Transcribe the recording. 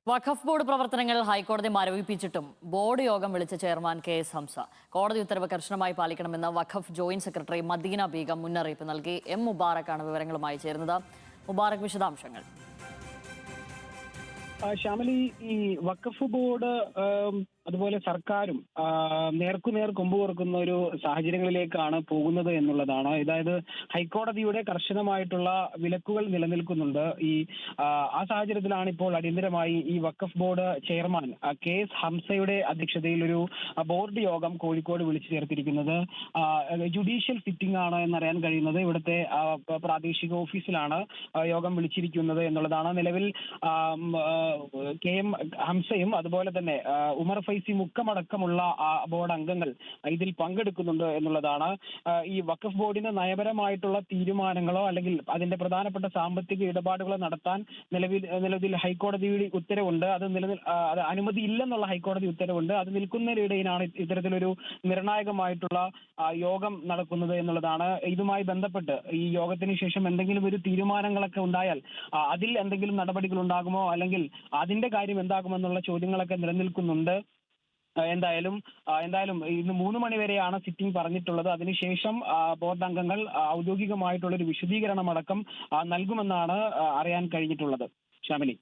വഖഫ് board പ്രവർത്തനങ്ങൾ ഹൈക്കോടതി മരവിപ്പിച്ചിട്ടും board യോഗം വിളിച്ച ചെയർമാൻ KS ഹംസ കോടതി ഉത്തരവ് കർശനമായി പാലിക്കണമെന്ന് വഖഫ് ജോയിന്റ് സെക്രട്ടറി മദീന ബീഗം മുന്നറിയിപ്പ് നൽകി. മുബാറക്കാണ് വിവരങ്ങളുമായി ചേരുന്നത്. മുബാറക്, വിശദാംശങ്ങൾ. ശ്യാമലി, ഈ വഖഫ് ബോർഡ് അതുപോലെ സർക്കാരും നേർക്കുനേർ കൊമ്പ് കോർക്കുന്ന ഒരു സാഹചര്യങ്ങളിലേക്കാണ് പോകുന്നത് എന്നുള്ളതാണ്. അതായത് ഹൈക്കോടതിയുടെ കർശനമായിട്ടുള്ള വിലക്കുകൾ നിലനിൽക്കുന്നുണ്ട്. ആ സാഹചര്യത്തിലാണ് ഇപ്പോൾ അടിയന്തരമായി ഈ വഖഫ് ബോർഡ് ചെയർമാൻ KS ഹംസയുടെ അധ്യക്ഷതയിൽ ഒരു ബോർഡ് യോഗം കോഴിക്കോട് വിളിച്ചു ചേർത്തിരിക്കുന്നത്. ജുഡീഷ്യൽ സിറ്റിംഗ് ആണ് എന്നറിയാൻ കഴിയുന്നത്. ഇവിടുത്തെ പ്രാദേശിക ഓഫീസിലാണ് യോഗം വിളിച്ചിരിക്കുന്നത് എന്നുള്ളതാണ്. നിലവിൽ KM ഹംസയും അതുപോലെ തന്നെ ഉമർ ഫൈസി മുക്കമടക്കമുള്ള ബോർഡ് അംഗങ്ങൾ ഇതിൽ പങ്കെടുക്കുന്നുണ്ട് എന്നുള്ളതാണ്. ഈ വഖഫ് ബോർഡിന് നയപരമായിട്ടുള്ള തീരുമാനങ്ങളോ അല്ലെങ്കിൽ അതിന്റെ പ്രധാനപ്പെട്ട സാമ്പത്തിക ഇടപാടുകളോ നടത്താൻ നിലവിൽ ഹൈക്കോടതിയുടെ ഉത്തരവുണ്ട്. അത് അനുമതി ഇല്ലെന്നുള്ള ഹൈക്കോടതി ഉത്തരവുണ്ട്. അത് നിൽക്കുന്നതിനിടയിലാണ് ഇത്തരത്തിലൊരു നിർണായകമായിട്ടുള്ള യോഗം നടക്കുന്നത് എന്നുള്ളതാണ്. ഇതുമായി ബന്ധപ്പെട്ട് ഈ യോഗത്തിന് ശേഷം എന്തെങ്കിലും ഒരു തീരുമാനങ്ങളൊക്കെ ഉണ്ടായാൽ അതിൽ എന്തെങ്കിലും നടപടികൾ ഉണ്ടാകുമോ, അല്ലെങ്കിൽ അതിന്റെ കാര്യം എന്താകുമെന്നുള്ള ചോദ്യങ്ങളൊക്കെ നിലനിൽക്കുന്നുണ്ട്. എന്തായാലും ഇന്ന് 3 മണി വരെയാണ് സിറ്റിംഗ് പറഞ്ഞിട്ടുള്ളത്. അതിനുശേഷം ബോർഡ് അംഗങ്ങൾ ഔദ്യോഗികമായിട്ടുള്ള ഒരു വിശദീകരണം അടക്കം നൽകുമെന്നാണ് അറിയാൻ കഴിഞ്ഞിട്ടുള്ളത്. ശ്യാമിലി.